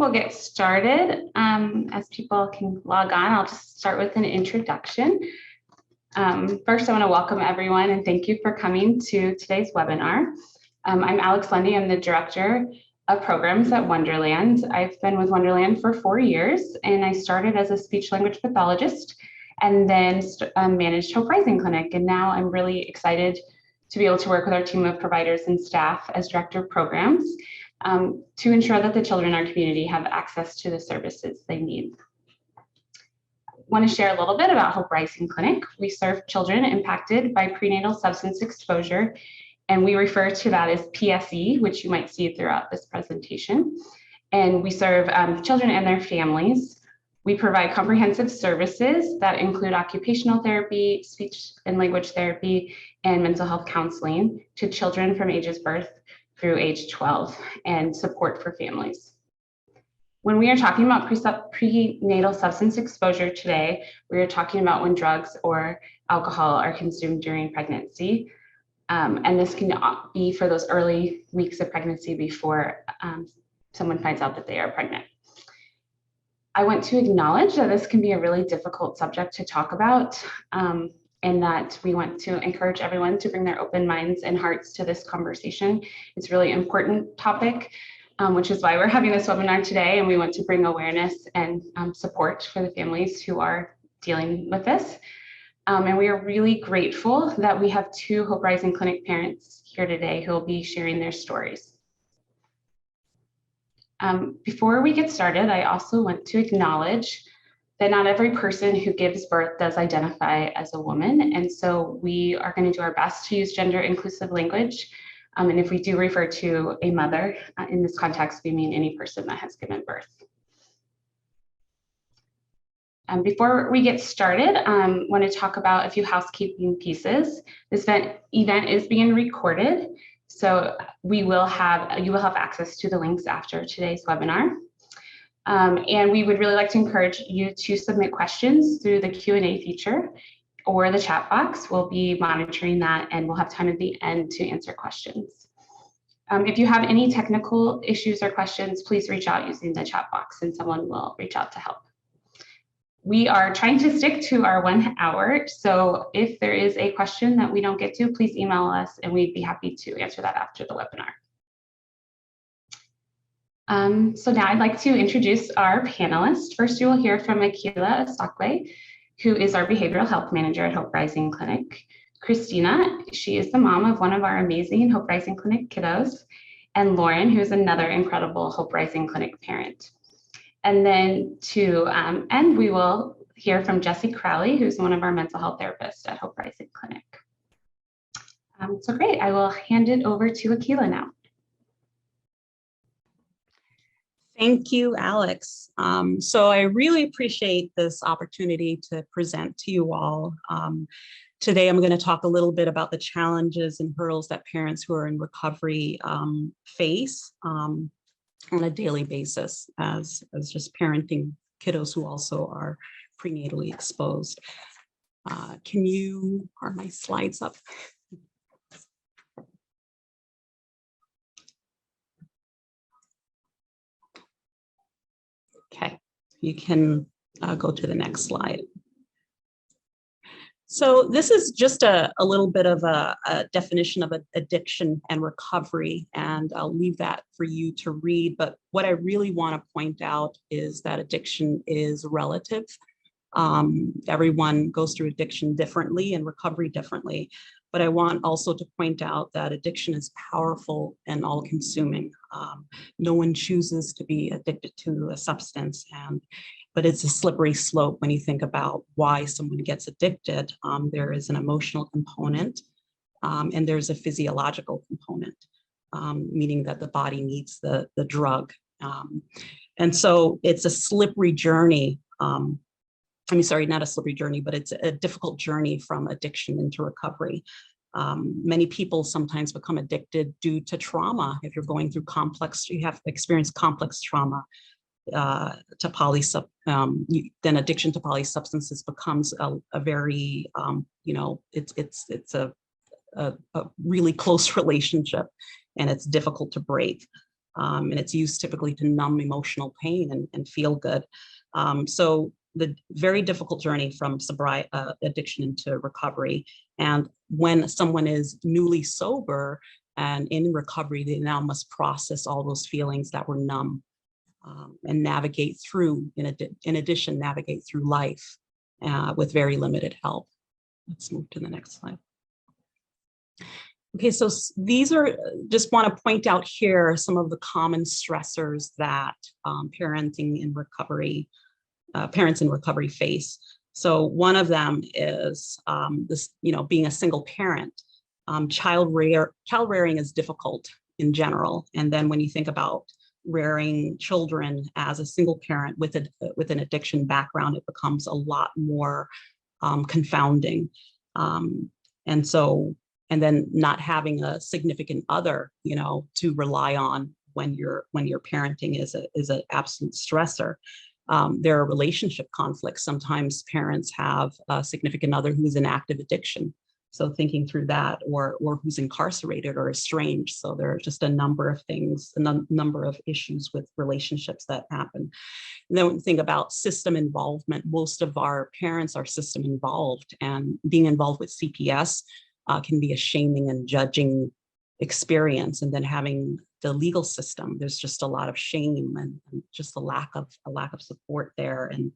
we'll get started. As people can log on, I'll just start with an introduction. First, I want to welcome everyone and thank you for coming to today's webinar. I'm Alex Lundy. I'm the Director of Programs at Wonderland. I've been with Wonderland for 4 years, and I started as a speech-language pathologist and then managed Hope Rising Clinic. And now I'm really excited to be able to work with our team of providers and staff as Director of Programs to ensure that the children in our community have access to the services they need. I want to share a little bit about Hope Rising Clinic. We serve children impacted by prenatal substance exposure, and we refer to that as PSE, which you might see throughout this presentation. And we serve children and their families. We provide comprehensive services that include occupational therapy, speech and language therapy, and mental health counseling to children from ages birth through age 12 and support for families. When we are talking about prenatal substance exposure today, we are talking about when drugs or alcohol are consumed during pregnancy. And this can be for those early weeks of pregnancy before someone finds out that they are pregnant. I want to acknowledge that this can be a really difficult subject to talk about, and that we want to encourage everyone to bring their open minds and hearts to this conversation. It's a really important topic, which is why we're having this webinar today, and we want to bring awareness and support for the families who are dealing with this. And we are really grateful that we have 2 Hope Rising Clinic parents here today who will be sharing their stories. Before we get started, I also want to acknowledge that not every person who gives birth does identify as a woman. And so we are going to do our best to use gender inclusive language. And if we do refer to a mother in this context, we mean any person that has given birth. Before we get started, I want to talk about a few housekeeping pieces. This event is being recorded, so you will have access to the links after today's webinar. And we would really like to encourage you to submit questions through the Q&A feature or the chat box. We'll be monitoring that, and we'll have time at the end to answer questions. If you have any technical issues or questions, please reach out using the chat box and someone will reach out to help. We are trying to stick to our 1 hour, so if there is a question that we don't get to, please email us and we'd be happy to answer that after the webinar. So now I'd like to introduce our panelists. First, you will hear from Akila Asakwe, who is our Behavioral Health Manager at Hope Rising Clinic. Christina, she is the mom of one of our amazing Hope Rising Clinic kiddos, and Lauren, who is another incredible Hope Rising Clinic parent. And then to end, we will hear from Jessie Crowley, who's one of our mental health therapists at Hope Rising Clinic. So great, I will hand it over to Akila now. Thank you, Alex. So I really appreciate this opportunity to present to you all. Today, I'm going to talk a little bit about the challenges and hurdles that parents who are in recovery face on a daily basis as just parenting kiddos who also are prenatally exposed. Are my slides up? Okay, you can go to the next slide. So this is just a little bit of a definition of addiction and recovery, and I'll leave that for you to read. But what I really want to point out is that addiction is relative. Everyone goes through addiction differently and recovery differently. But I want also to point out that addiction is powerful and all-consuming. No one chooses to be addicted to a substance, but it's a slippery slope when you think about why someone gets addicted. There is an emotional component, and there's a physiological component, meaning that the body needs the drug. And so it's a slippery journey. Sorry, not a slippery journey, but it's a difficult journey from addiction into recovery. Many people sometimes become addicted due to trauma. If you're going through you have experienced complex trauma, then addiction to polysubstances becomes a very, it's a really close relationship, and it's difficult to break. And it's used typically to numb emotional pain and feel good. So the very difficult journey from addiction into recovery. And when someone is newly sober and in recovery, they now must process all those feelings that were numb, and navigate through, in addition, navigate through life with very limited help. Let's move to the next slide. Okay, so these are, just want to point out here some of the common stressors that parents in recovery face. So one of them is this, being a single parent. Child rearing is difficult in general. And then when you think about rearing children as a single parent with an addiction background, it becomes a lot more confounding. And then not having a significant other, to rely on when you're parenting is an absolute stressor. There are relationship conflicts. Sometimes parents have a significant other who's in active addiction. So thinking through that, or who's incarcerated or estranged. So there are just a number of things, a number of issues with relationships that happen. And then when you think about system involvement, most of our parents are system involved, and being involved with CPS can be a shaming and judging experience. And then having the legal system, there's just a lot of shame and just a lack of support there. And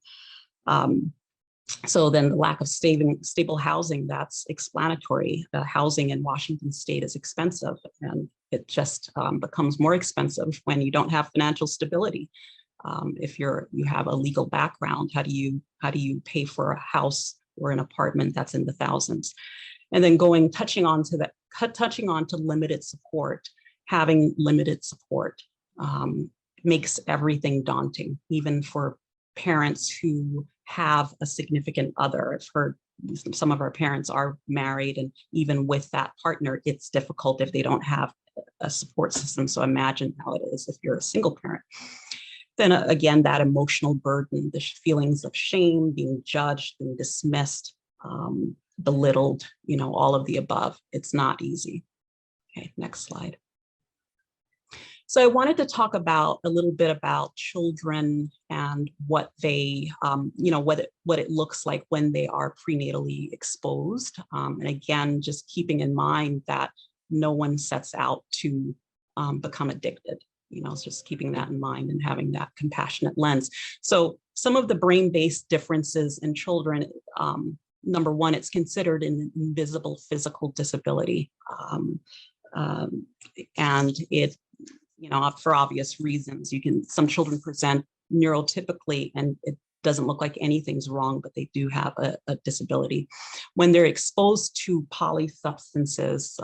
so then the lack of stable housing, that's explanatory. Housing in Washington state is expensive, and it just becomes more expensive when you don't have financial stability. If you have a legal background, how do you pay for a house or an apartment that's in the thousands? And then touching on to limited support. Having limited support makes everything daunting, even for parents who have a significant other. I've heard some of our parents are married, and even with that partner, it's difficult if they don't have a support system. So imagine how it is if you're a single parent. Then again, that emotional burden, the feelings of shame, being judged, being dismissed, belittled, all of the above. It's not easy. Okay, next slide. So I wanted to talk a little bit about children and what they, what it looks like when they are prenatally exposed. And again, just keeping in mind that no one sets out to become addicted. It's just keeping that in mind and having that compassionate lens. So some of the brain-based differences in children, number one, it's considered an invisible physical disability. And it, for obvious reasons, some children present neurotypically and it doesn't look like anything's wrong, but they do have a disability. When they're exposed to polysubstances,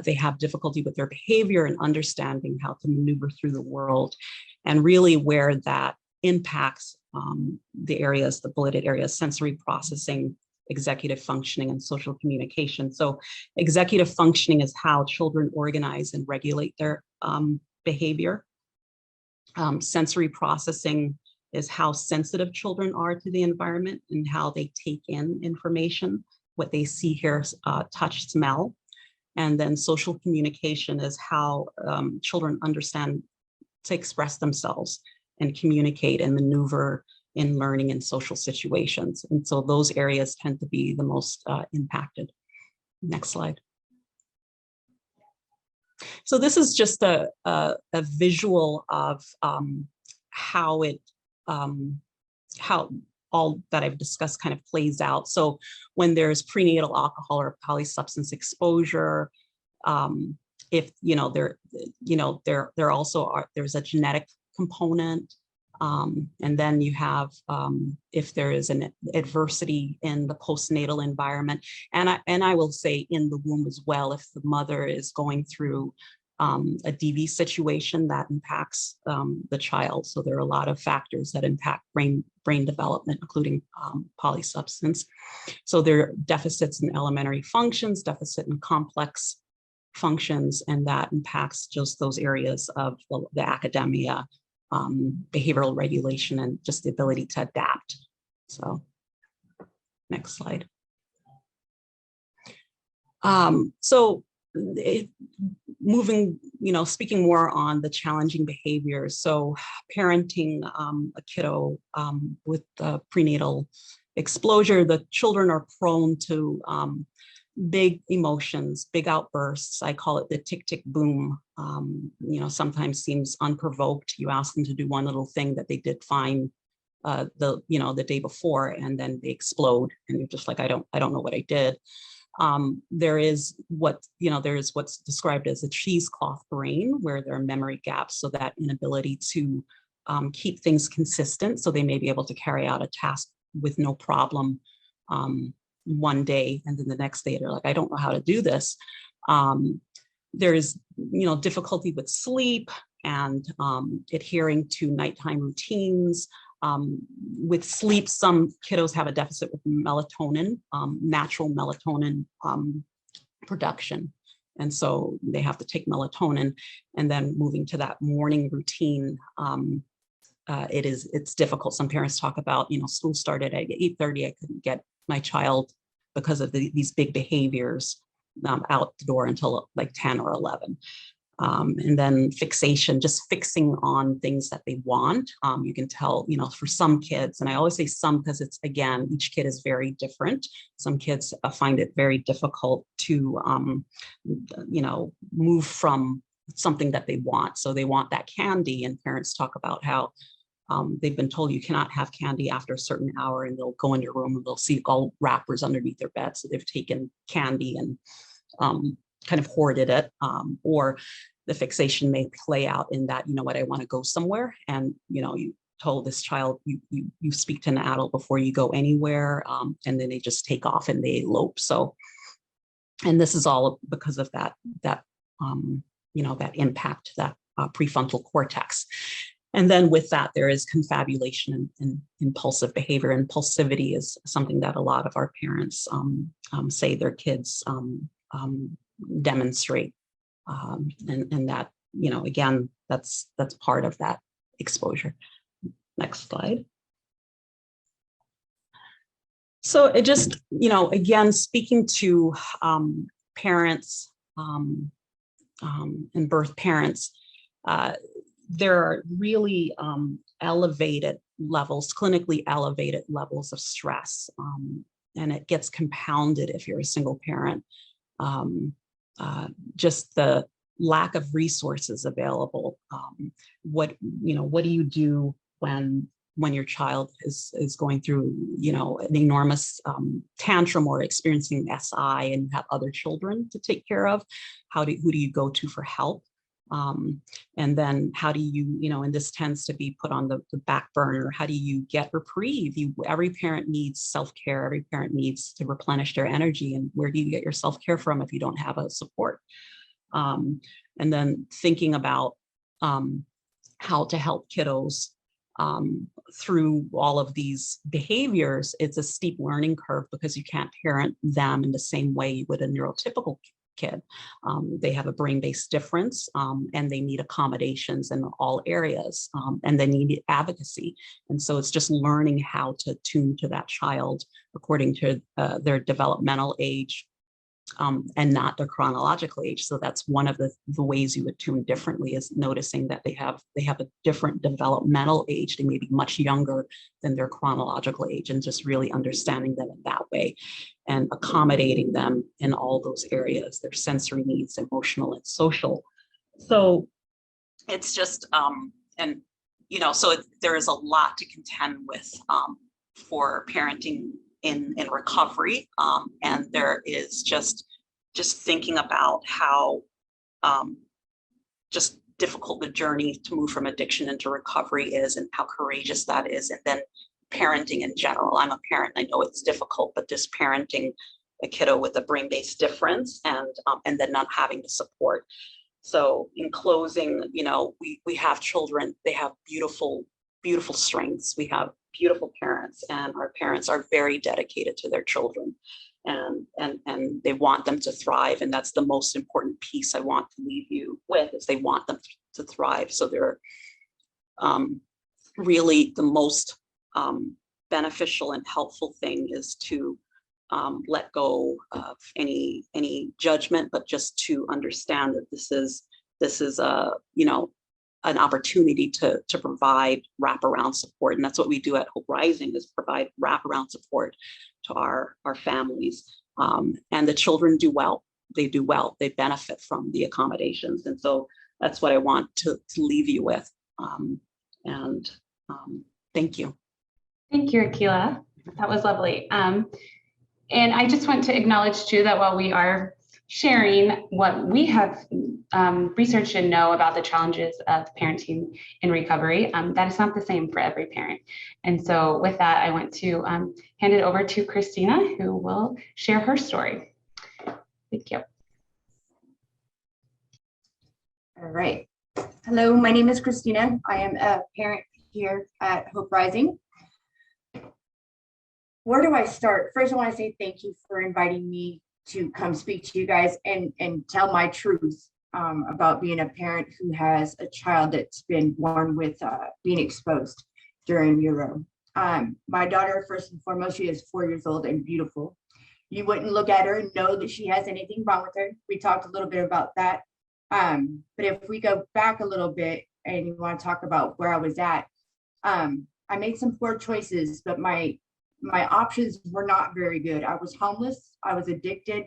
they have difficulty with their behavior and understanding how to maneuver through the world. And really where that impacts the bulleted areas, sensory processing, executive functioning, and social communication. So executive functioning is how children organize and regulate their behavior. Sensory processing is how sensitive children are to the environment and how they take in information, what they see, hear, touch, smell. And then social communication is how children understand to express themselves and communicate and maneuver in learning and social situations. And so those areas tend to be the most impacted. Next slide. So this is just a visual of how all that I've discussed kind of plays out. So when there's prenatal alcohol or polysubstance exposure, if there's a genetic component. And then you have, if there is an adversity in the postnatal environment, and I will say in the womb as well, if the mother is going through a DV situation that impacts the child. So there are a lot of factors that impact brain development, including polysubstance. So there are deficits in elementary functions, deficit in complex functions, and that impacts just those areas of the academia, behavioral regulation, and just the ability to adapt. So next slide. So moving, speaking more on the challenging behaviors. So parenting a kiddo with prenatal exposure, the children are prone to big emotions, big outbursts. I call it the tick, tick, boom. Sometimes seems unprovoked. You ask them to do one little thing that they did fine the day before, and then they explode, and you're just like, I don't know what I did. There is what's described as a cheesecloth brain, where there are memory gaps, so that inability to keep things consistent, so they may be able to carry out a task with no problem one day, and then the next day they're like, I don't know how to do this. There is difficulty with sleep and adhering to nighttime routines. With sleep, some kiddos have a deficit with melatonin, natural melatonin production. And so they have to take melatonin, and then moving to that morning routine, it's difficult. Some parents talk about, school started at 8:30. I couldn't get my child because of these big behaviors out the door until like 10 or 11. And then fixation, just fixing on things that they want. You can tell, for some kids, and I always say some because it's, again, each kid is very different. Some kids find it very difficult to, move from something that they want. So they want that candy, and parents talk about how they've been told you cannot have candy after a certain hour, and they'll go in your room and they'll see all wrappers underneath their bed. So they've taken candy and kind of hoarded it, or the fixation may play out in that, I want to go somewhere. And, you told this child, you speak to an adult before you go anywhere. And then they just take off and they elope. So, and this is all because of that impact, that prefrontal cortex. And then with that, there is confabulation and impulsive behavior. Impulsivity is something that a lot of our parents say their kids demonstrate. And that, again, that's part of that exposure. Next slide. So it just, again, speaking to parents and birth parents, there are really elevated levels, clinically elevated levels of stress. And it gets compounded if you're a single parent. Just the lack of resources available. What do you do when your child is going through, an enormous tantrum or experiencing SI, and you have other children to take care of? Who do you go to for help? And then how do you, and this tends to be put on the back burner, how do you get reprieve? Every parent needs self-care. Every parent needs to replenish their energy. And where do you get your self-care from if you don't have a support? And then thinking about how to help kiddos through all of these behaviors. It's a steep learning curve because you can't parent them in the same way you would a neurotypical kid. They have a brain-based difference, and they need accommodations in all areas, and they need advocacy. And so it's just learning how to tune to that child according to their developmental age, and not their chronological age. So that's one of the ways you would tune differently, is noticing that they have a different developmental age. They may be much younger than their chronological age, and just really understanding them in that way and accommodating them in all those areas, their sensory needs, emotional and social. So it's just, so there is a lot to contend with for parenting in recovery, and there is just thinking about how just difficult the journey to move from addiction into recovery is, and how courageous that is. And then parenting in general. I'm a parent, I know it's difficult, but just parenting a kiddo with a brain-based difference, and then not having the support. So in closing, we have children, they have beautiful strengths. We have beautiful parents, and our parents are very dedicated to their children, and they want them to thrive. And that's the most important piece I want to leave you with, is they want them to thrive. So they're really the most beneficial and helpful thing is to let go of any judgment, but just to understand that this is a, an opportunity to provide wraparound support. And that's what we do at Hope Rising, is provide wraparound support to our families. And the children do well. They do well. They benefit from the accommodations. And so that's what I want to leave you with. Thank you. Thank you, Akila. That was lovely. And I just want to acknowledge too that while we are sharing what we have researched and know about the challenges of parenting in recovery, that is not the same for every parent. And so with that, I want to hand it over to Christina, who will share her story. Thank you. All right. Hello, my name is Christina. I am a parent here at Hope Rising. Where do I start? First, I want to say thank you for inviting me to come speak to you guys and tell my truth about being a parent who has a child that's been born with being exposed during utero. My daughter, first and foremost, she is 4 years old and beautiful. You wouldn't look at her and know that she has anything wrong with her. We talked a little bit about that. But if we go back a little bit and you want to talk about where I was at, I made some poor choices, but my options were not very good. I was homeless, I was addicted,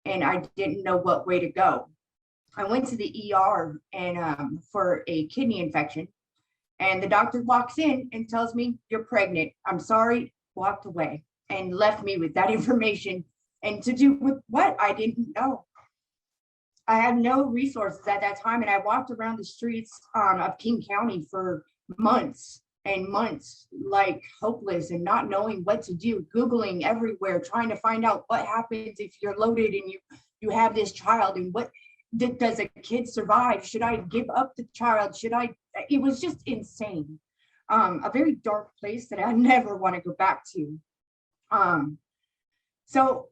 and I didn't know what way to go. I went to the ER and for a kidney infection, and the doctor walks in and tells me, "You're pregnant." I'm sorry, walked away and left me with that information, and to do with what I didn't know. I had no resources at that time, and I walked around the streets of King County for months and months, like hopeless and not knowing what to do, Googling everywhere, trying to find out what happens if you're loaded and you have this child, and what does a kid survive? Should I give up the child? It was just insane. A very dark place that I never want to go back to. So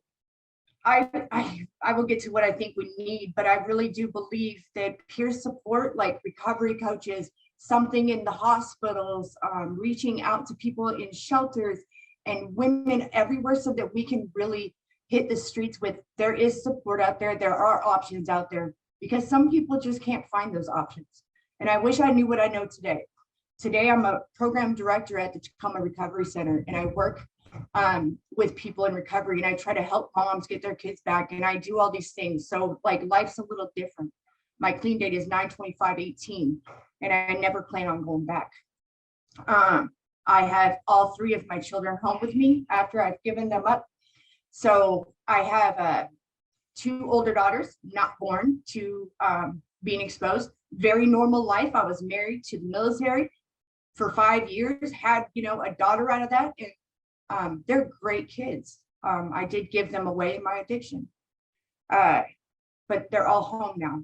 I will get to what I think we need, but I really do believe that peer support, like recovery coaches, something in the hospitals, reaching out to people in shelters and women everywhere, so that we can really hit the streets with, there is support out there, there are options out there, because some people just can't find those options. And I wish I knew what I know today. Today, I'm a program director at the Tacoma Recovery Center, and I work with people in recovery, and I try to help moms get their kids back, and I do all these things. So like, life's a little different. My clean date is 9/25/18, and I never plan on going back. I have all 3 of my children home with me after I've given them up. So I have 2 older daughters, not born to being exposed. Very normal life. I was married to the military for 5 years, had a daughter out of that, and they're great kids. I did give them away in my addiction, but they're all home now.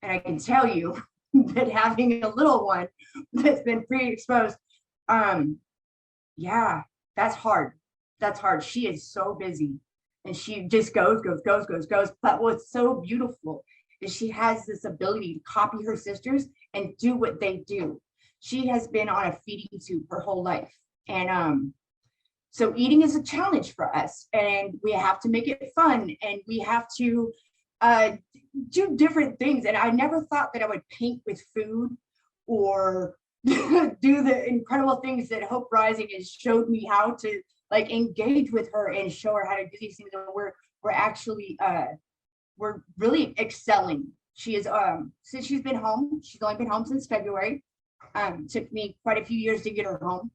And I can tell you that having a little one that's been pre-exposed, yeah, that's hard. That's hard. She is so busy, and she just goes. But what's so beautiful is she has this ability to copy her sisters and do what they do. She has been on a feeding tube her whole life. And so eating is a challenge for us, and we have to make it fun, and we have to do different things. And I never thought that I would paint with food or do the incredible things that Hope Rising has showed me how to, like, engage with her and show her how to do these things. And we're actually we're really excelling. She is since she's been home, she's only been home since February. Took me quite a few years to get her home.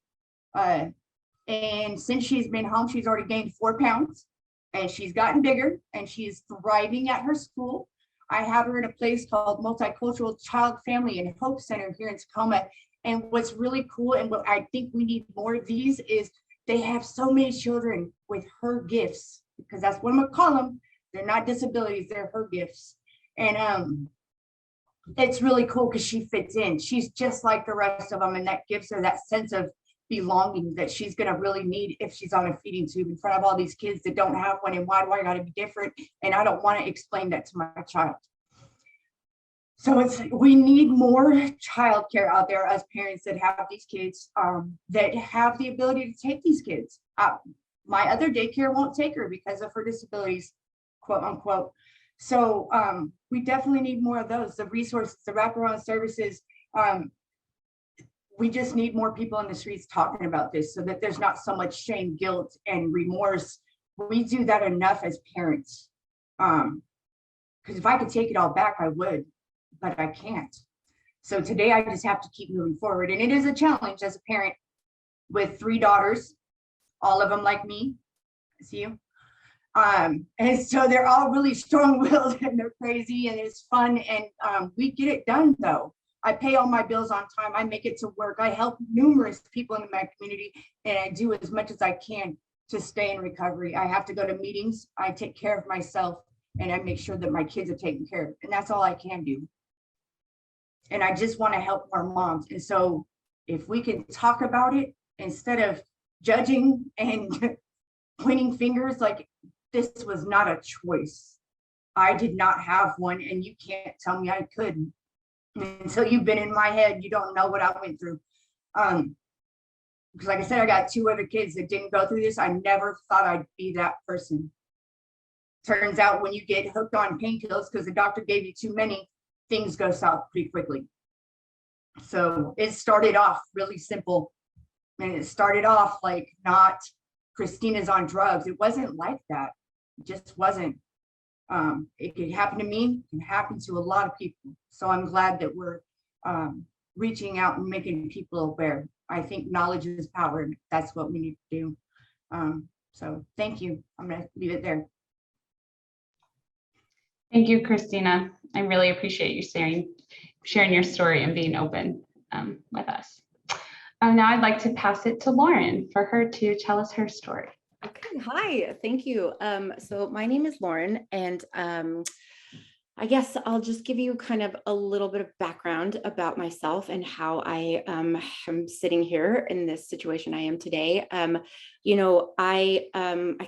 And since she's been home, she's already gained 4 pounds, and she's gotten bigger, and she's thriving at her school. I have her in a place called Multicultural Child, Family, and Hope Center here in Tacoma. And what's really cool, and what I think we need more of these, is they have so many children with her gifts, because that's what I'm gonna call them. They're not disabilities, they're her gifts. And it's really cool because she fits in. She's just like the rest of them, and that gives her that sense of belonging that she's going to really need if she's on a feeding tube in front of all these kids that don't have one. And why do I got to be different? And I don't want to explain that to my child. So we need more childcare out there as parents that have these kids, that have the ability to take these kids out. my other daycare won't take her because of her disabilities, quote unquote. So we definitely need more of those, the resources, the wraparound services. We just need more people in the streets talking about this so that there's not so much shame, guilt, and remorse. We do that enough as parents. Because if I could take it all back, I would, but I can't. So today I just have to keep moving forward. And it is a challenge as a parent with 3 daughters, all of them like me. I see you. And so they're all really strong-willed and they're crazy and it's fun. And we get it done though. I pay all my bills on time. I make it to work. I help numerous people in my community and I do as much as I can to stay in recovery. I have to go to meetings. I take care of myself and I make sure that my kids are taken care of. And that's all I can do. And I just want to help more moms. And so if we can talk about it instead of judging and pointing fingers, like this was not a choice. I did not have one and you can't tell me I couldn't. Until you've been in my head, you don't know what I went through. Because like I said, I got 2 other kids that didn't go through this. I never thought I'd be that person. Turns out when you get hooked on painkillers because the doctor gave you too many, things go south pretty quickly. So it started off really simple. And it started off like not Christina's on drugs. It wasn't like that. It just wasn't. It could happen to me, it can happen to a lot of people. So I'm glad that we're reaching out and making people aware. I think knowledge is power, and that's what we need to do. So thank you. I'm going to leave it there. Thank you, Christina. I really appreciate you sharing your story and being open with us. Now I'd like to pass it to Lauren for her to tell us her story. Okay, hi, thank you. So my name is Lauren, and I guess I'll just give you kind of a little bit of background about myself and how I am sitting here in this situation I am today. You know, I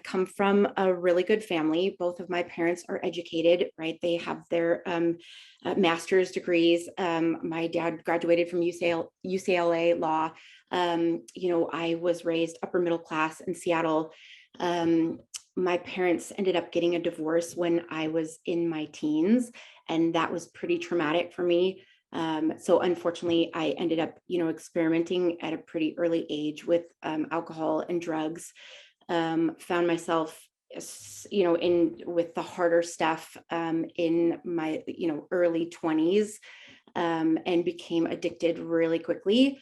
come from a really good family. Both of my parents are educated, right? They have their master's degrees. My dad graduated from UCLA Law. You know, I was raised upper middle class in Seattle. My parents ended up getting a divorce when I was in my teens, and that was pretty traumatic for me. So unfortunately, I ended up, you know, experimenting at a pretty early age with alcohol and drugs. Found myself, you know, with the harder stuff in my, you know, early 20s, and became addicted really quickly.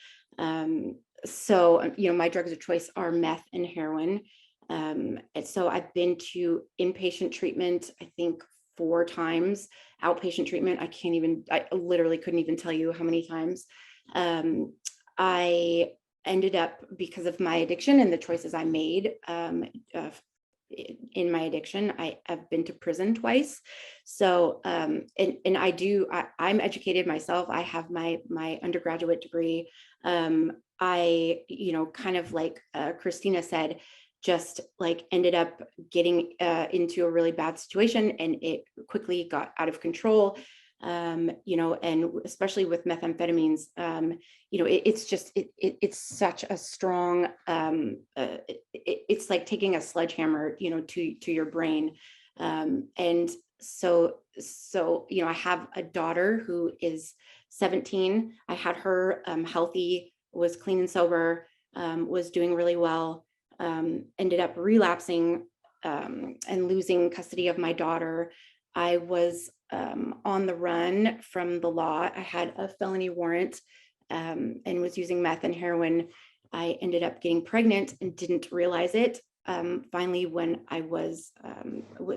So, you know, my drugs of choice are meth and heroin. And so I've been to inpatient treatment, I think 4 times, outpatient treatment. I literally couldn't even tell you how many times. I ended up, because of my addiction and the choices I made in my addiction, I have been to prison twice. So, and I'm educated myself. I have my undergraduate degree. I, you know, kind of like Christina said, just like ended up getting into a really bad situation, and it quickly got out of control. You know, and especially with methamphetamines, you know, it's such a strong, it's like taking a sledgehammer, you know, to your brain. And so, you know, I have a daughter who is 17. I had her healthy, was clean and sober, was doing really well. Ended up relapsing and losing custody of my daughter. I was on the run from the law. I had a felony warrant and was using meth and heroin. I ended up getting pregnant and didn't realize it. Finally, when I was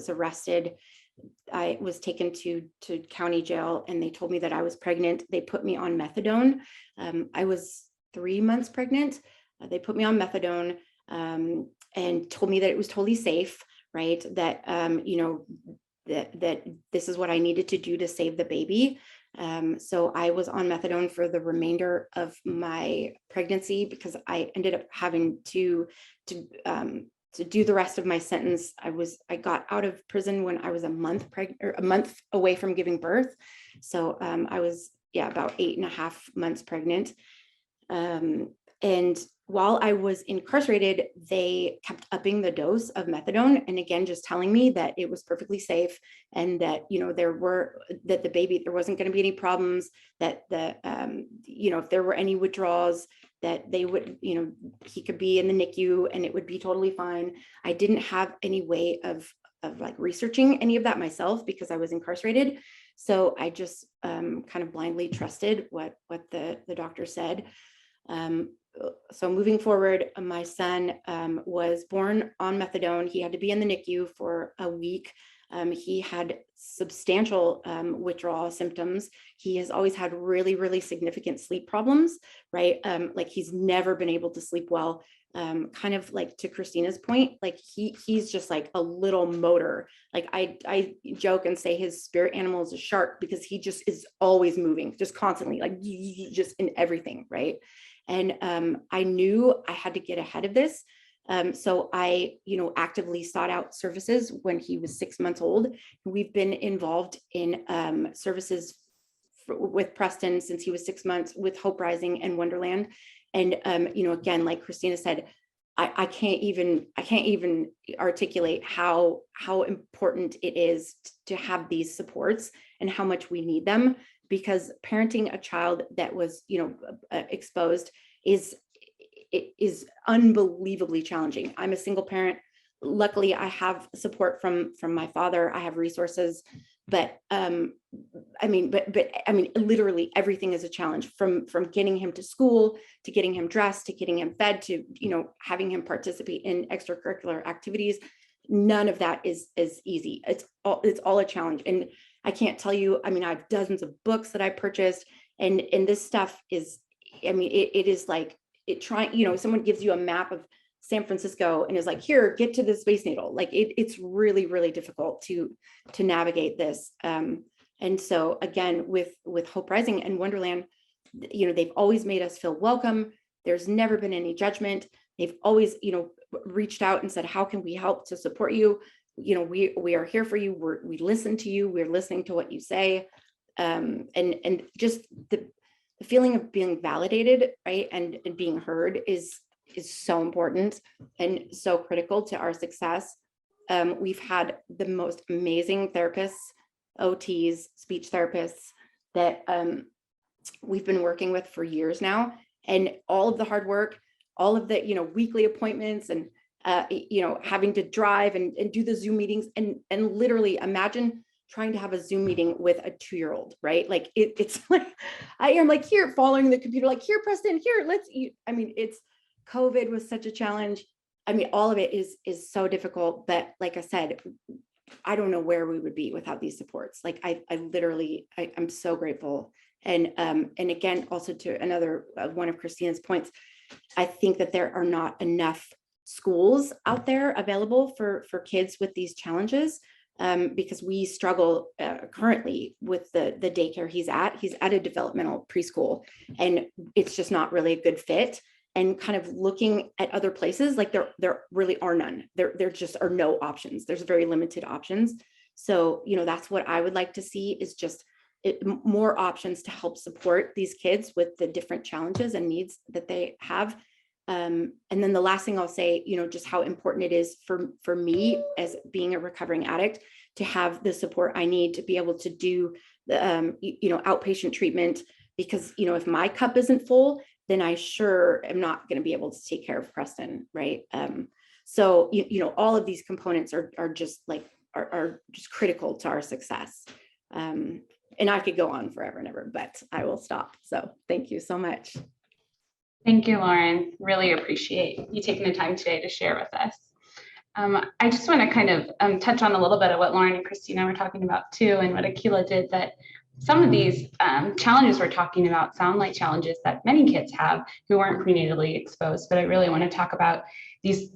arrested, I was taken to county jail, and they told me that I was pregnant. They put me on methadone. I was 3 months pregnant. They put me on methadone. And told me that it was totally safe, right? That, you know, that this is what I needed to do to save the baby. So I was on methadone for the remainder of my pregnancy, because I ended up having to do the rest of my sentence. I got out of prison when I was a month pregnant, or a month away from giving birth. So I was, about 8.5 months pregnant. And while I was incarcerated, they kept upping the dose of methadone. And again, just telling me that it was perfectly safe and that, that the baby, there wasn't going to be any problems, that if there were any withdrawals, that they would, he could be in the NICU and it would be totally fine. I didn't have any way of like researching any of that myself because I was incarcerated. So I just kind of blindly trusted what the doctor said. So moving forward, my son was born on methadone. He had to be in the NICU for a week. He had substantial withdrawal symptoms. He has always had really, really significant sleep problems, right? Like he's never been able to sleep well. Kind of like to Christina's point, like he's just like a little motor. Like I joke and say his spirit animal is a shark because he just is always moving, just constantly, like just in everything, right? And I knew I had to get ahead of this. So I, actively sought out services when he was 6 months old. We've been involved in services with Preston since he was 6 months, with Hope Rising and Wonderland. And, again, like Christina said, I can't even articulate how important it is to have these supports and how much we need them, because parenting a child that was, exposed is unbelievably challenging. I'm a single parent. Luckily, I have support from my father. I have resources, but literally everything is a challenge, from getting him to school, to getting him dressed, to getting him fed, to, having him participate in extracurricular activities. None of that is easy. It's all a challenge. And I can't tell you, I have dozens of books that I purchased, and this stuff is, it is like someone gives you a map of San Francisco and is like, here, get to the Space Needle. Like it's really, really difficult to navigate this. And so again, with Hope Rising and Wonderland, they've always made us feel welcome. There's never been any judgment. They've always, reached out and said, how can we help to support you? We are here for you. We listen to you. We're listening to what you say. And just the feeling of being validated, right? And being heard is so important and so critical to our success. We've had the most amazing therapists, OTs, speech therapists that we've been working with for years now. And all of the hard work, all of the, weekly appointments and, having to drive and do the Zoom meetings, and literally imagine trying to have a Zoom meeting with a 2-year-old, right? Like it's like, I am like here following the computer, like here, Preston, here, let's eat. It's COVID was such a challenge. All of it is so difficult, but like I said, I don't know where we would be without these supports. Like I'm so grateful. And again, also to another one of Christina's points, I think that there are not enough schools out there available for kids with these challenges, because we struggle currently with the daycare he's at. He's at a developmental preschool, and it's just not really a good fit. And kind of looking at other places, like there really are none. There just are no options. There's very limited options. So, that's what I would like to see, is just more options to help support these kids with the different challenges and needs that they have. And then the last thing I'll say, just how important it is for me as being a recovering addict to have the support I need to be able to do the, outpatient treatment, because, if my cup isn't full, then I sure am not going to be able to take care of Preston. Right. So, all of these components are just just critical to our success. And I could go on forever and ever, but I will stop. So thank you so much. Thank you, Lauren. Really appreciate you taking the time today to share with us. I just want to kind of touch on a little bit of what Lauren and Christina were talking about too, and what Akila did, that some of these challenges we're talking about sound like challenges that many kids have who weren't prenatally exposed, but I really want to talk about these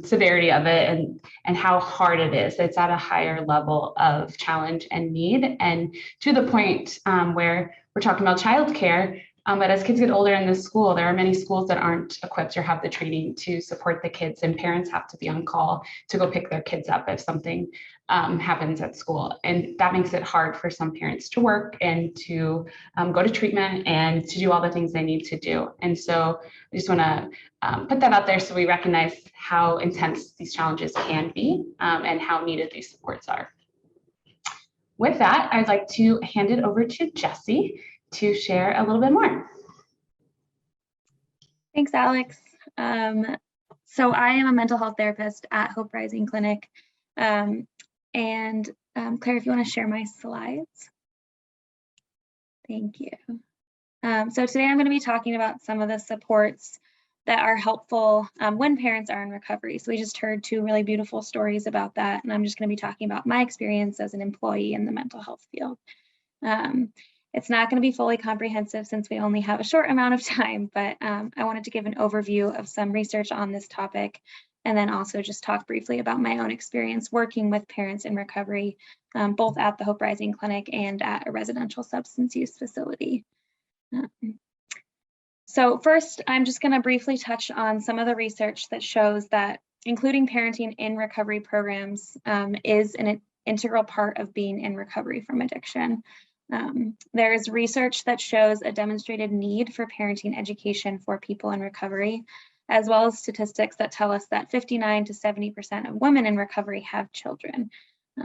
severity of it and how hard it is. It's at a higher level of challenge and need, and to the point where we're talking about childcare. But as kids get older in the school, there are many schools that aren't equipped or have the training to support the kids, and parents have to be on call to go pick their kids up if something happens at school. And that makes it hard for some parents to work and to go to treatment and to do all the things they need to do. And so I just want to put that out there so we recognize how intense these challenges can be and how needed these supports are. With that, I'd like to hand it over to Jessie to share a little bit more. Thanks, Alex. So I am a mental health therapist at Hope Rising Clinic. Claire, if you want to share my slides. Thank you. So today I'm going to be talking about some of the supports that are helpful when parents are in recovery. So we just heard two really beautiful stories about that, and I'm just going to be talking about my experience as an employee in the mental health field. It's not going to be fully comprehensive since we only have a short amount of time, but I wanted to give an overview of some research on this topic, and then also just talk briefly about my own experience working with parents in recovery, both at the Hope Rising Clinic and at a residential substance use facility. So first, I'm just going to briefly touch on some of the research that shows that including parenting in recovery programs is an integral part of being in recovery from addiction. There is research that shows a demonstrated need for parenting education for people in recovery, as well as statistics that tell us that 59 to 70% of women in recovery have children.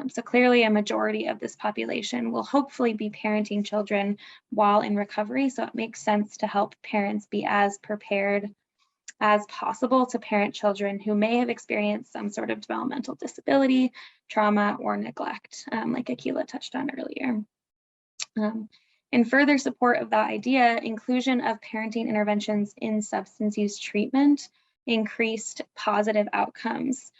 So clearly a majority of this population will hopefully be parenting children while in recovery. So it makes sense to help parents be as prepared as possible to parent children who may have experienced some sort of developmental disability, trauma, or neglect, like Akila touched on earlier. In further support of that idea, inclusion of parenting interventions in substance use treatment increased positive outcomes.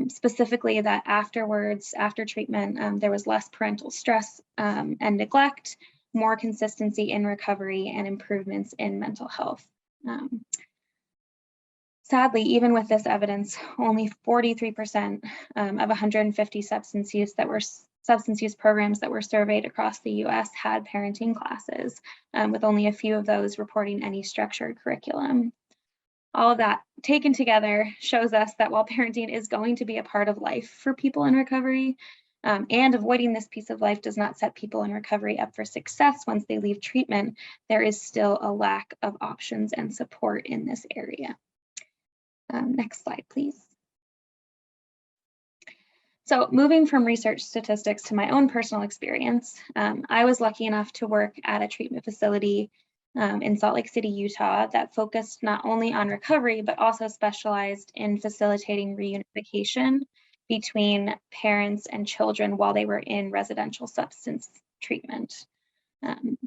Specifically that afterwards, after treatment, there was less parental stress and neglect, more consistency in recovery, and improvements in mental health. Sadly, even with this evidence, only 43% of 150 substance use programs that were surveyed across the US had parenting classes, with only a few of those reporting any structured curriculum. All of that taken together shows us that while parenting is going to be a part of life for people in recovery, and avoiding this piece of life does not set people in recovery up for success once they leave treatment, there is still a lack of options and support in this area. Next slide, please. So moving from research statistics to my own personal experience, I was lucky enough to work at a treatment facility in Salt Lake City, Utah, that focused not only on recovery, but also specialized in facilitating reunification between parents and children while they were in residential substance treatment.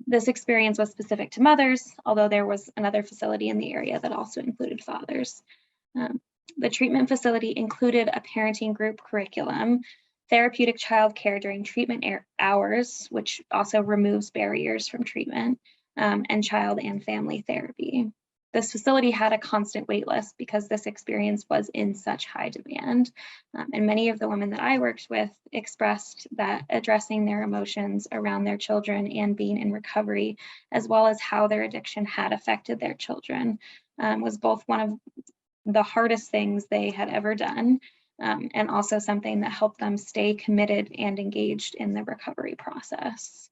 This experience was specific to mothers, although there was another facility in the area that also included fathers. The treatment facility included a parenting group curriculum, therapeutic child care during treatment hours, which also removes barriers from treatment, and child and family therapy. This facility had a constant wait list because this experience was in such high demand. And many of the women that I worked with expressed that addressing their emotions around their children and being in recovery, as well as how their addiction had affected their children, was both one of the hardest things they had ever done, and also something that helped them stay committed and engaged in the recovery process.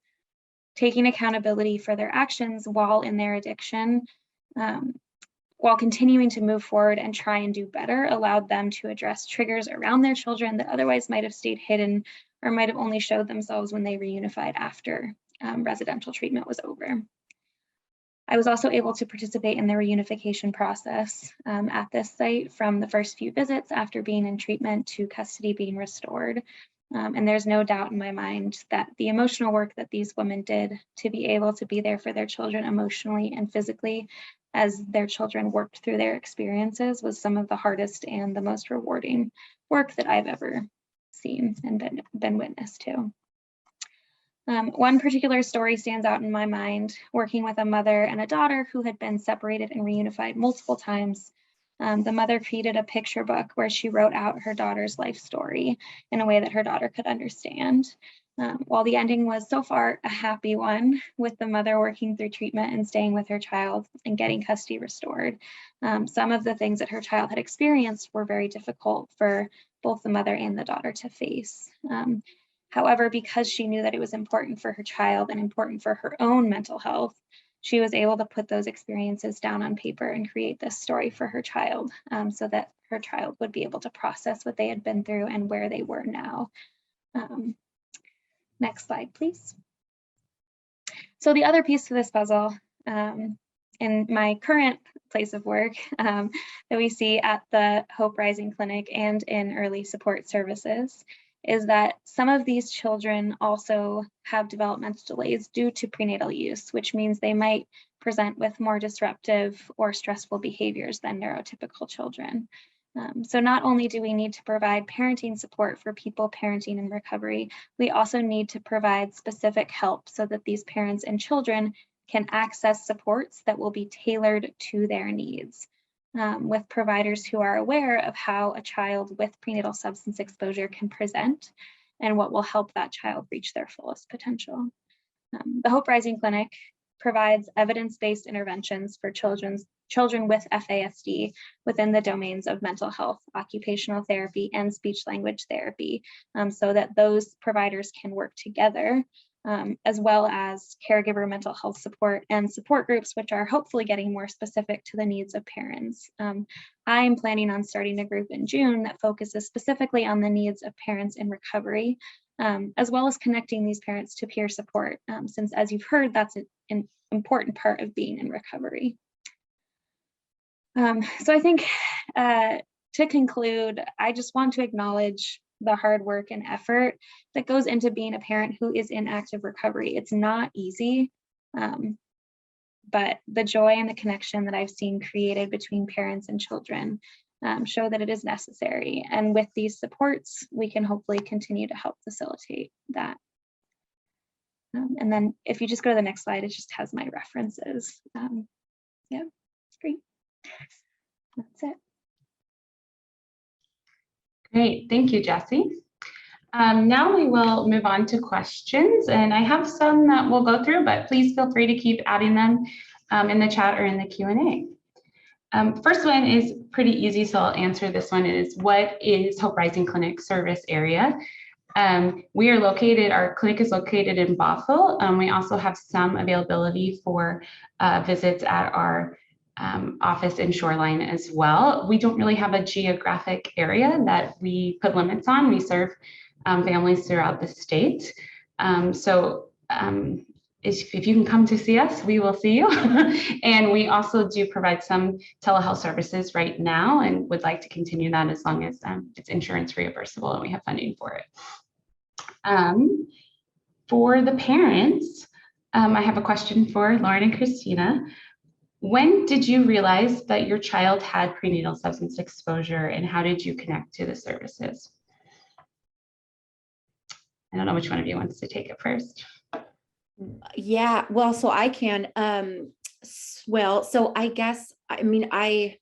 Taking accountability for their actions while in their addiction, while continuing to move forward and try and do better, allowed them to address triggers around their children that otherwise might have stayed hidden or might have only showed themselves when they reunified after residential treatment was over. I was also able to participate in the reunification process at this site from the first few visits after being in treatment to custody being restored. And there's no doubt in my mind that the emotional work that these women did to be able to be there for their children emotionally and physically as their children worked through their experiences was some of the hardest and the most rewarding work that I've ever seen and been witness to. One particular story stands out in my mind, working with a mother and a daughter who had been separated and reunified multiple times. The mother created a picture book where she wrote out her daughter's life story in a way that her daughter could understand. While the ending was so far a happy one, with the mother working through treatment and staying with her child and getting custody restored, some of the things that her child had experienced were very difficult for both the mother and the daughter to face. However, because she knew that it was important for her child and important for her own mental health, she was able to put those experiences down on paper and create this story for her child, so that her child would be able to process what they had been through and where they were now. Next slide, please. So the other piece to this puzzle, in my current place of work, that we see at the Hope Rising Clinic and in early support services, is that some of these children also have developmental delays due to prenatal use, which means they might present with more disruptive or stressful behaviors than neurotypical children. So not only do we need to provide parenting support for people parenting in recovery, we also need to provide specific help so that these parents and children can access supports that will be tailored to their needs, with providers who are aware of how a child with prenatal substance exposure can present and what will help that child reach their fullest potential. The Hope Rising Clinic provides evidence-based interventions for children with FASD within the domains of mental health, occupational therapy, and speech language therapy, so that those providers can work together, as well as caregiver mental health support and support groups, which are hopefully getting more specific to the needs of parents. I'm planning on starting a group in June that focuses specifically on the needs of parents in recovery, as well as connecting these parents to peer support, since, as you've heard, that's an important part of being in recovery. So I think to conclude, I just want to acknowledge the hard work and effort that goes into being a parent who is in active recovery. It's not easy, but the joy and the connection that I've seen created between parents and children show that it is necessary. And with these supports, we can hopefully continue to help facilitate that. And then if you just go to the next slide, it just has my references. Yeah, it's great. That's it. Great, thank you, Jessie. Now we will move on to questions, and I have some that we'll go through, but please feel free to keep adding them in the chat or in the Q&A. First one is pretty easy, so I'll answer this one. Is what is Hope Rising Clinic service area? We are located, our clinic is located in Bothell. We also have some availability for visits at our office in Shoreline as well. We don't really have a geographic area that we put limits on. We serve families throughout the state. If you can come to see us, we will see you. And we also do provide some telehealth services right now and would like to continue that as long as it's insurance reimbursable and we have funding for it. For the parents, I have a question for Lauren and Christina. When did you realize that your child had prenatal substance exposure, and how did you connect to the services? I don't know which one of you wants to take it first. Yeah, well, so I can, so I guess, I mean, I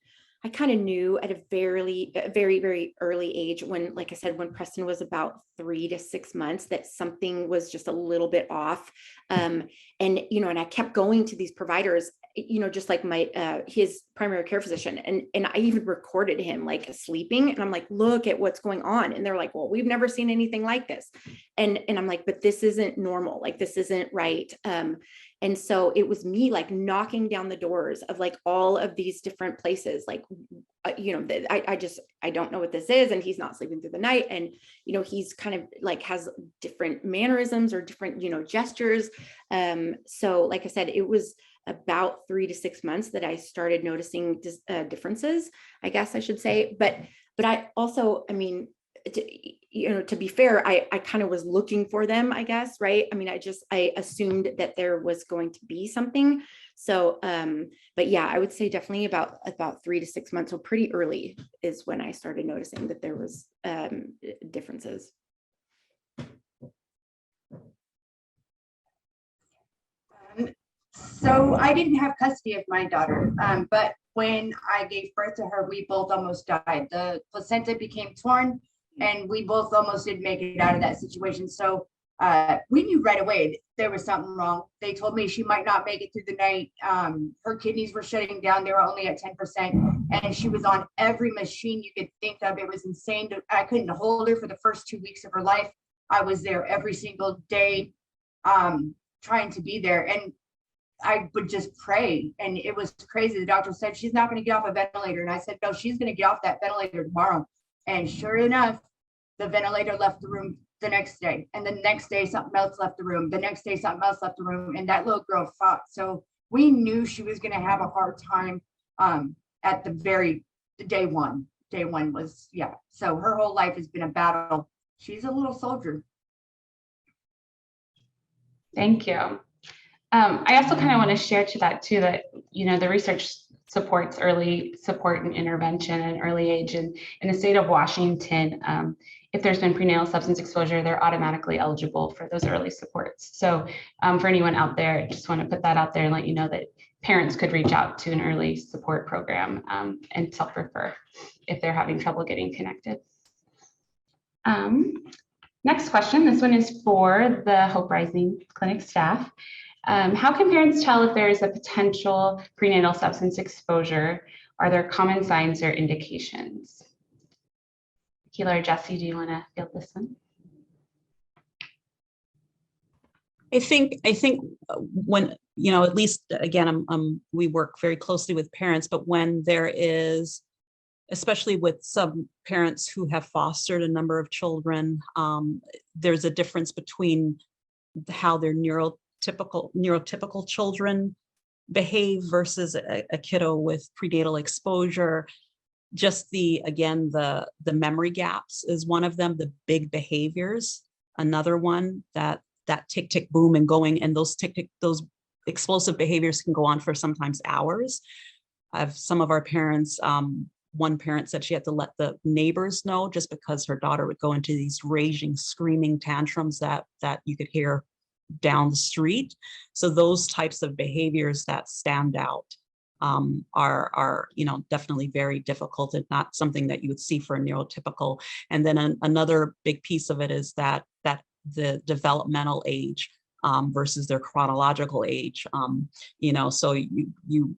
kind of knew at a very, very early age when, like I said, when Preston was about 3 to 6 months, that something was just a little bit off. And I kept going to these providers, just like his primary care physician. And I even recorded him like sleeping, and I'm like, look at what's going on. And they're like, well, we've never seen anything like this. And I'm like, but this isn't normal. Like, this isn't right. And so it was me like knocking down the doors of like all of these different places, like, I don't know what this is. And he's not sleeping through the night. And, he's kind of like has different mannerisms or different, gestures. So like I said, it was about 3 to 6 months that I started noticing differences, I guess I should say. But I also, I mean, to be fair, I kind of was looking for them, I guess, right? I mean, I assumed that there was going to be something. So, but yeah, I would say definitely about 3 to 6 months. So pretty early is when I started noticing that there was differences. So I didn't have custody of my daughter, but when I gave birth to her, we both almost died. The placenta became torn, and we both almost didn't make it out of that situation. So we knew right away there was something wrong. They told me she might not make it through the night. Her kidneys were shutting down. They were only at 10%. And she was on every machine you could think of. It was insane. I couldn't hold her for the first 2 weeks of her life. I was there every single day, trying to be there. And I would just pray. And it was crazy. The doctor said, she's not going to get off a ventilator. And I said, no, she's going to get off that ventilator tomorrow. And sure enough, the ventilator left the room the next day. And the next day, something else left the room. The next day, something else left the room. And that little girl fought. So we knew she was going to have a hard time at the day one. Day one was, yeah. So her whole life has been a battle. She's a little soldier. Thank you. I also kind of want to share to that too, that, the research supports early support and intervention at an early age. And in the state of Washington, if there's been prenatal substance exposure, they're automatically eligible for those early supports. So for anyone out there, I just want to put that out there and let you know that parents could reach out to an early support program and self-refer if they're having trouble getting connected. Next question, this one is for the Hope Rising Clinic staff. How can parents tell if there is a potential prenatal substance exposure? Are there common signs or indications? Keela or Jesse, do you want to field this one? I think when, at least again, we work very closely with parents, but when there is, especially with some parents who have fostered a number of children, there's a difference between how their neurotypical children behave versus a kiddo with prenatal exposure. Just the memory gaps is one of them, the big behaviors. Another one, that tick, tick, boom and going, and those those explosive behaviors can go on for sometimes hours. Some of our parents, one parent said she had to let the neighbors know just because her daughter would go into these raging, screaming tantrums that you could hear down the street. So those types of behaviors that stand out are definitely very difficult and not something that you would see for a neurotypical. And then another big piece of it is that the developmental age versus their chronological age. So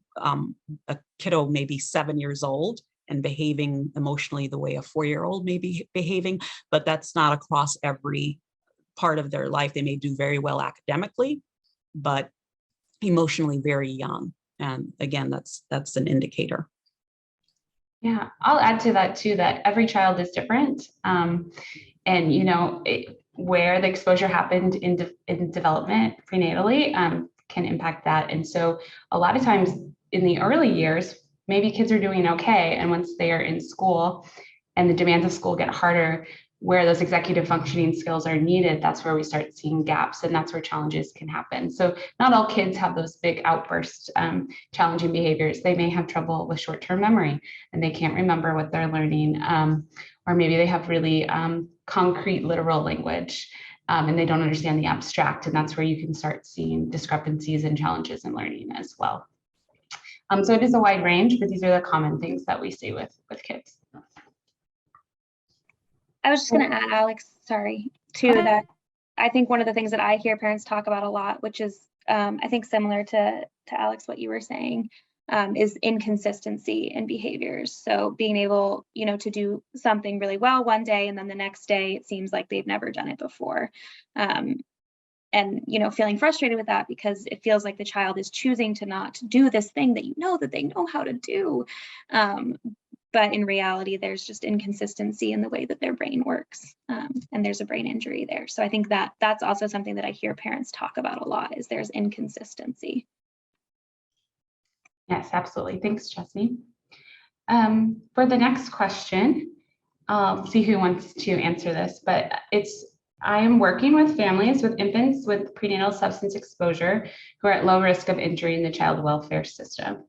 a kiddo may be 7 years old and behaving emotionally the way a 4-year-old may be behaving, but that's not across every part of their life. They may do very well academically, but emotionally very young. And again, that's an indicator. Yeah, I'll add to that too, that every child is different. Where the exposure happened in development prenatally can impact that. And so a lot of times in the early years, maybe kids are doing okay. And once they are in school and the demands of school get harder, where those executive functioning skills are needed, that's where we start seeing gaps, and that's where challenges can happen. So not all kids have those big outburst challenging behaviors. They may have trouble with short-term memory and they can't remember what they're learning, or maybe they have really concrete literal language and they don't understand the abstract, and that's where you can start seeing discrepancies and challenges in learning as well. So it is a wide range, but these are the common things that we see with kids. I was just going to add, Alex, sorry, to that. I think one of the things that I hear parents talk about a lot, which is I think similar to Alex, what you were saying, is inconsistency in behaviors. So being able, to do something really well one day, and then the next day it seems like they've never done it before. And, feeling frustrated with that because it feels like the child is choosing to not do this thing that that they know how to do. But in reality, there's just inconsistency in the way that their brain works, and there's a brain injury there. So I think that's also something that I hear parents talk about a lot, is there's inconsistency. Yes, absolutely. Thanks, Jessie. For the next question, I'll see who wants to answer this, but I am working with families with infants with prenatal substance exposure who are at low risk of injury in the child welfare system.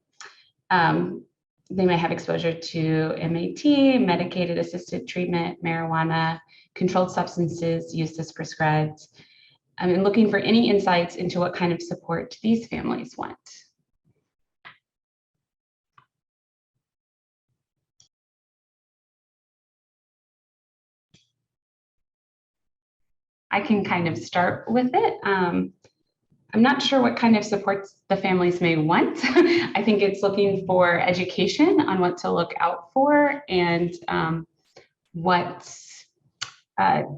They may have exposure to MAT, medicated assisted treatment, marijuana, controlled substances used as prescribed. I'm looking for any insights into what kind of support these families want. I can kind of start with it. I'm not sure what kind of supports the families may want. I think it's looking for education on what to look out for and what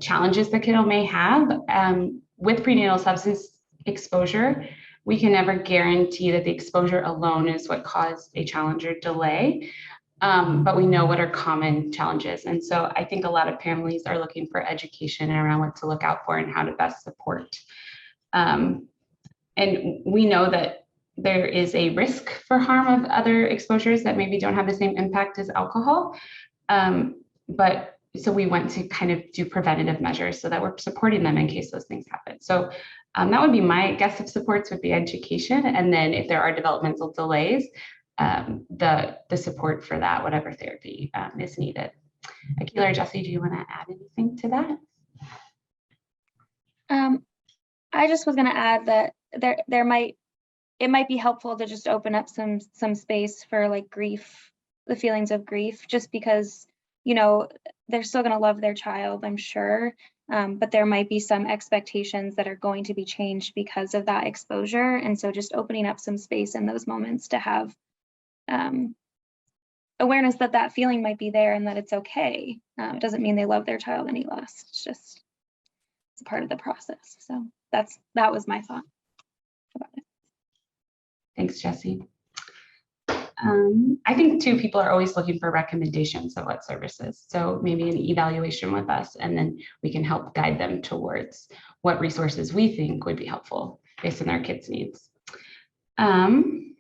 challenges the kiddo may have. With prenatal substance exposure, we can never guarantee that the exposure alone is what caused a challenge or delay, but we know what are common challenges. And so I think a lot of families are looking for education around what to look out for and how to best support. And we know that there is a risk for harm of other exposures that maybe don't have the same impact as alcohol. But so we want to kind of do preventative measures so that we're supporting them in case those things happen. So that would be my guess of supports would be education. And then if there are developmental delays, the support for that, whatever therapy is needed. Akila or Jesse, do you want to add anything to that? I just was going to add that it might be helpful to just open up some space for like grief, the feelings of grief, just because, you know, they're still going to love their child, I'm sure, but there might be some expectations that are going to be changed because of that exposure. And so just opening up some space in those moments to have awareness that that feeling might be there and that it's okay. It doesn't mean they love their child any less. It's just, it's a part of the process. So that was my thought about it. Thanks, Jesse. I think too, people are always looking for recommendations of what services. So maybe an evaluation with us, and then we can help guide them towards what resources we think would be helpful based on their kids' needs. And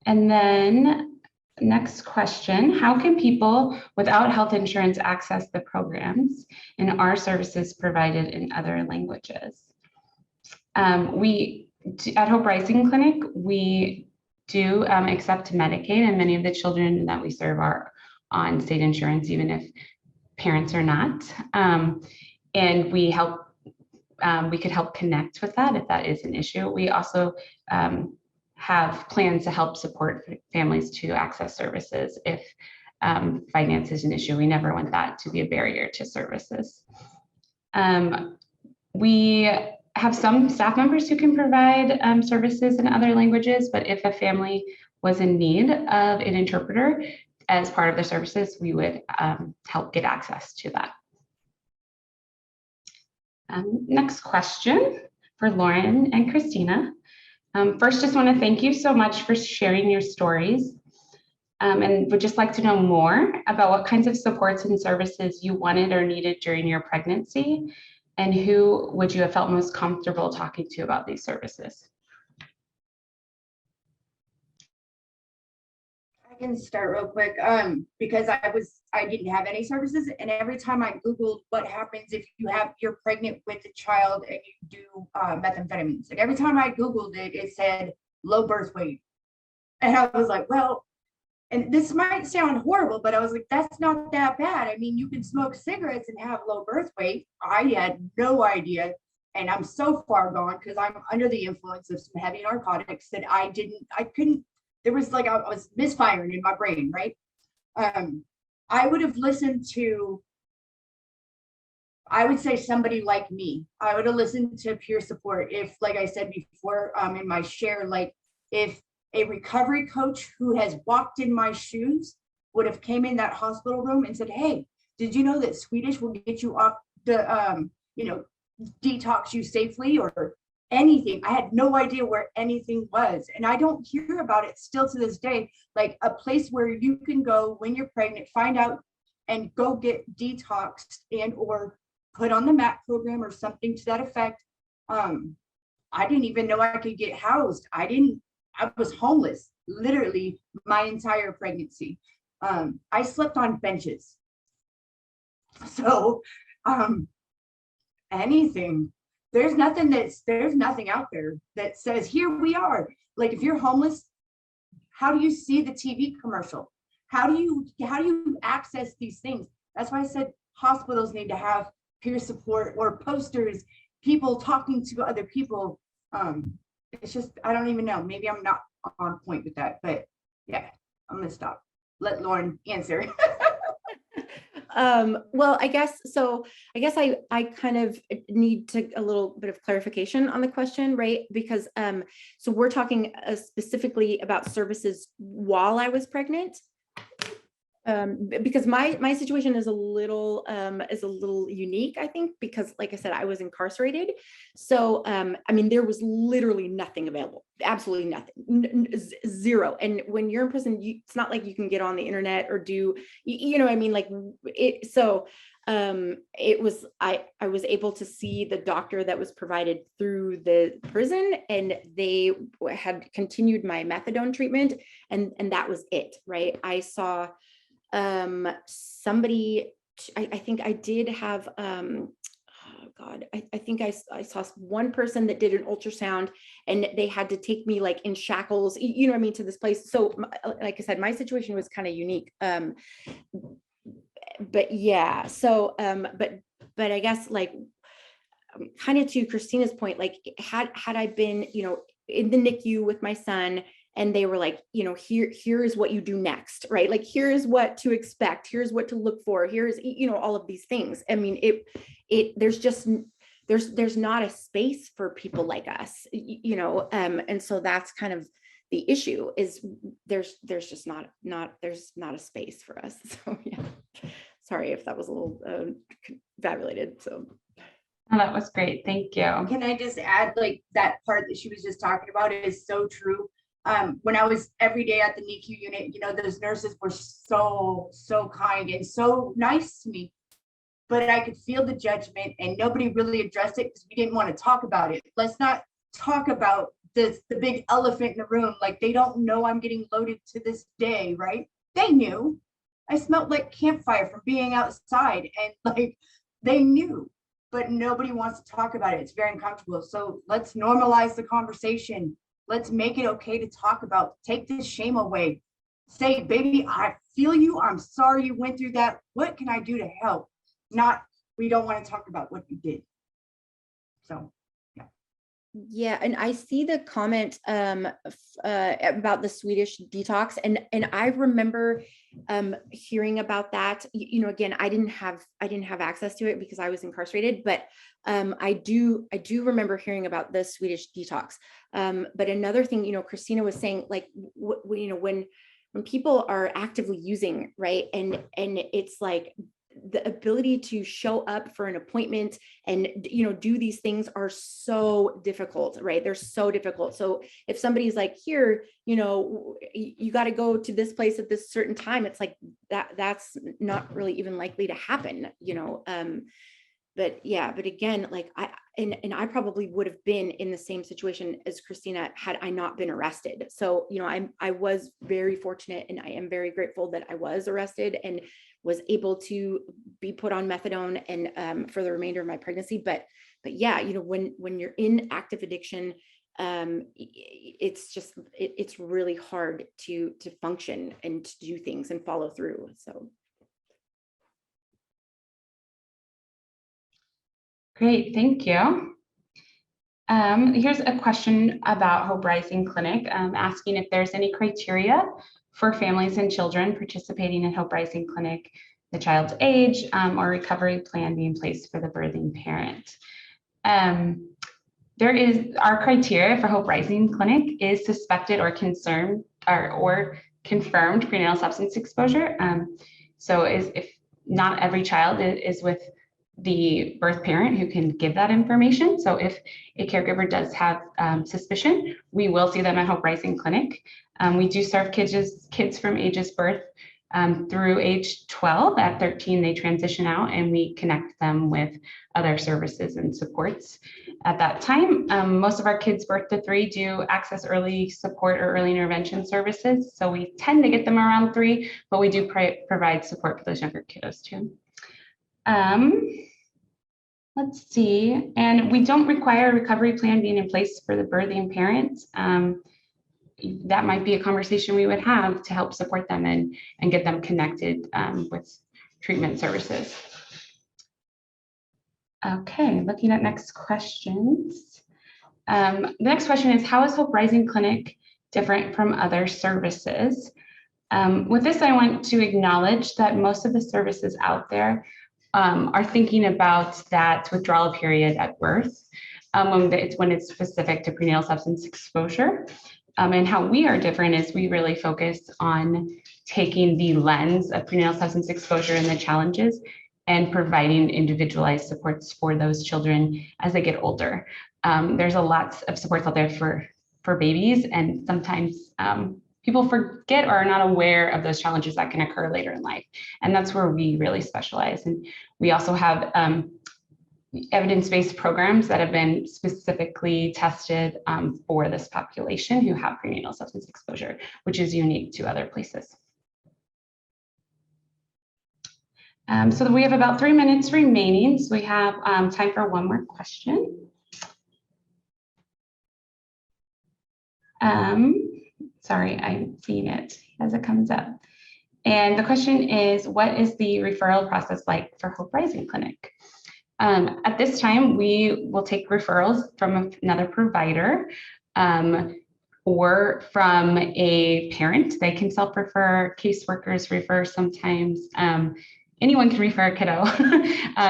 then next question, how can people without health insurance access the programs and are services provided in other languages? We, at Hope Rising Clinic, we do accept Medicaid, and many of the children that we serve are on state insurance, even if parents are not. And we help, we could help connect with that if that is an issue. We also have plans to help support families to access services if finance is an issue. We never want that to be a barrier to services. We have some staff members who can provide services in other languages, but if a family was in need of an interpreter as part of the services, we would help get access to that. Next question for Lauren and Christina. First, just want to thank you so much for sharing your stories, and would just like to know more about what kinds of supports and services you wanted or needed during your pregnancy, and who would you have felt most comfortable talking to about these services? I can start real quick because I didn't have any services, and every time I Googled what happens if you're pregnant with a child and you do methamphetamines, like every time I Googled it, it said low birth weight, and I was like, well, and this might sound horrible, but I was like, that's not that bad. I mean, you can smoke cigarettes and have low birth weight. I had no idea, and I'm so far gone because I'm under the influence of some heavy narcotics that I couldn't. There was like, I was misfiring in my brain, right? I would have listened to, I would say somebody like me. I would have listened to peer support if, like I said before in my share, like if a recovery coach who has walked in my shoes would have came in that hospital room and said, hey, did you know that Swedish will get you off the, detox you safely or anything? I had no idea where anything was. And I don't hear about it still to this day, like a place where you can go when you're pregnant, find out and go get detoxed and or put on the MAT program or something to that effect. I didn't even know I could get housed. I was homeless literally my entire pregnancy. I slept on benches. So anything, there's nothing out there that says, here we are. Like if you're homeless, how do you see the TV commercial? How do you access these things? That's why I said hospitals need to have peer support or posters, people talking to other people. It's just, I don't even know. Maybe I'm not on point with that, but yeah, I'm gonna stop. Let Lauren answer. Well, I guess I kind of need to a little bit of clarification on the question, right? Because so we're talking specifically about services while I was pregnant. Because my situation is a little unique, I think, because like I said, I was incarcerated. So, I mean, there was literally nothing available, absolutely nothing, zero. And when you're in prison, it's not like you can get on the internet or do, you know, I mean, like it, so, it was, I was able to see the doctor that was provided through the prison, and they had continued my methadone treatment, and that was it, right? I saw somebody, I think I did have, oh God, I think I saw one person that did an ultrasound, and they had to take me like in shackles, you know what I mean, to this place. So like I said, my situation was kind of unique. But yeah, so, but I guess like kind of to Christina's point, like had I been, you know, in the NICU with my son, and they were like, you know, here is what you do next, right? Like, here is what to expect. Here's what to look for. Here's, you know, all of these things. I mean, there's not a space for people like us, you know? And so that's kind of the issue, is there's just not a space for us. So yeah, sorry if that was a little confabulated. So. Oh, that was great. Thank you. Can I just add, like, that part that she was just talking about is so true. When I was every day at the NICU unit, you know, those nurses were so kind and so nice to me, but I could feel the judgment, and nobody really addressed it because we didn't want to talk about it. Let's not talk about the big elephant in the room. Like, they don't know I'm getting loaded to this day, right? They knew. I smelled like campfire from being outside, and like they knew, but nobody wants to talk about it. It's very uncomfortable. So let's normalize the conversation. Let's make it okay to talk about, take this shame away. Say, baby, I feel you. I'm sorry you went through that. What can I do to help? Not, we don't want to talk about what you did. So, yeah. Yeah, and I see the comment about the Swedish detox, and I remember hearing about that. You know, again, I didn't have access to it because I was incarcerated, but I do remember hearing about the Swedish detox. But another thing, you know, Christina was saying, like, you know, when people are actively using, right, and it's like the ability to show up for an appointment and, you know, do these things are so difficult, right? They're so difficult. So if somebody's like, here, you know, you got to go to this place at this certain time, it's like that's not really even likely to happen, you know? But yeah, but again, like I probably would have been in the same situation as Christina had I not been arrested. So, you know, I was very fortunate, and I am very grateful that I was arrested and was able to be put on methadone and for the remainder of my pregnancy. But yeah, you know, when you're in active addiction, it's really hard to function and to do things and follow through. So. Great, thank you. Here's a question about Hope Rising Clinic, asking if there's any criteria for families and children participating in Hope Rising Clinic, the child's age, or recovery plan being placed for the birthing parent. Our criteria for Hope Rising Clinic is suspected or concerned or confirmed prenatal substance exposure. So if not every child is with the birth parent who can give that information. So if a caregiver does have suspicion, we will see them at Hope Rising Clinic. We do serve kids from ages birth through age 12. At 13, they transition out, and we connect them with other services and supports. At that time, most of our kids birth to 3 do access early support or early intervention services. So we tend to get them around 3, but we do provide support for those younger kiddos too. Let's see, and we don't require a recovery plan being in place for the birthing parents. That might be a conversation we would have to help support them and get them connected with treatment services. Okay, looking at next questions. The next question is, how is Hope Rising Clinic different from other services? With this, I want to acknowledge that most of the services out there are thinking about that withdrawal period at birth, when it's specific to prenatal substance exposure. And how we are different is we really focus on taking the lens of prenatal substance exposure and the challenges and providing individualized supports for those children as they get older. There's a lot of supports out there for babies, and sometimes people forget or are not aware of those challenges that can occur later in life. And that's where we really specialize. And we also have evidence-based programs that have been specifically tested for this population who have prenatal substance exposure, which is unique to other places. So we have about 3 minutes remaining. So we have time for one more question. Sorry, I'm seeing it as it comes up. And the question is, what is the referral process like for Hope Rising Clinic? At this time, we will take referrals from another provider or from a parent. They can self-refer, caseworkers refer sometimes. Anyone can refer a kiddo.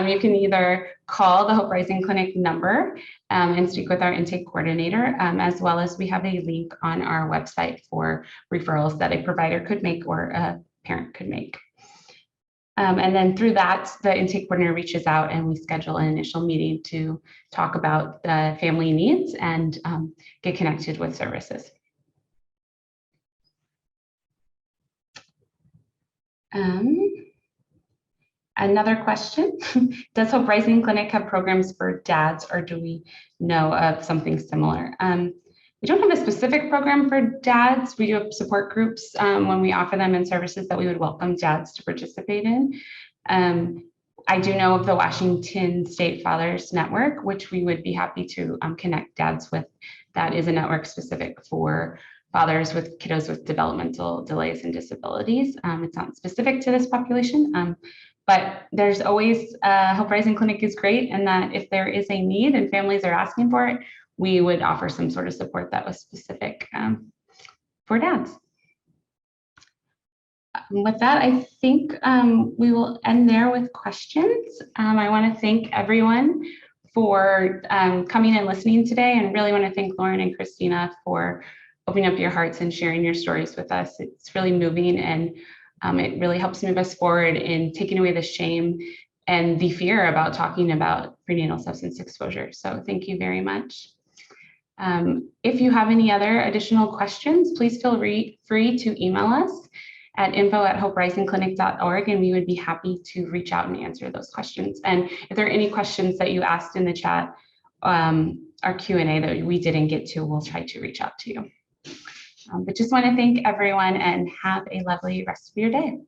You can either call the Hope Rising Clinic number and speak with our intake coordinator, as well as we have a link on our website for referrals that a provider could make or a parent could make. And then through that, the intake coordinator reaches out and we schedule an initial meeting to talk about the family needs and get connected with services. Another question, does Hope Rising Clinic have programs for dads, or do we know of something similar? We don't have a specific program for dads. We do have support groups when we offer them in services that we would welcome dads to participate in. I do know of the Washington State Fathers Network, which we would be happy to connect dads with. That is a network specific for fathers with kiddos with developmental delays and disabilities. It's not specific to this population, but there's always, Hope Rising Clinic is great in that if there is a need and families are asking for it, we would offer some sort of support that was specific for dads. With that, I think we will end there with questions. I want to thank everyone for coming and listening today, and really want to thank Lauren and Christina for opening up your hearts and sharing your stories with us. It's really moving, and it really helps move us forward in taking away the shame and the fear about talking about prenatal substance exposure. So thank you very much. If you have any other additional questions, please feel free to email us at info@hoperisingclinic.org, and we would be happy to reach out and answer those questions. And if there are any questions that you asked in the chat, our Q&A that we didn't get to, we'll try to reach out to you. But just want to thank everyone and have a lovely rest of your day.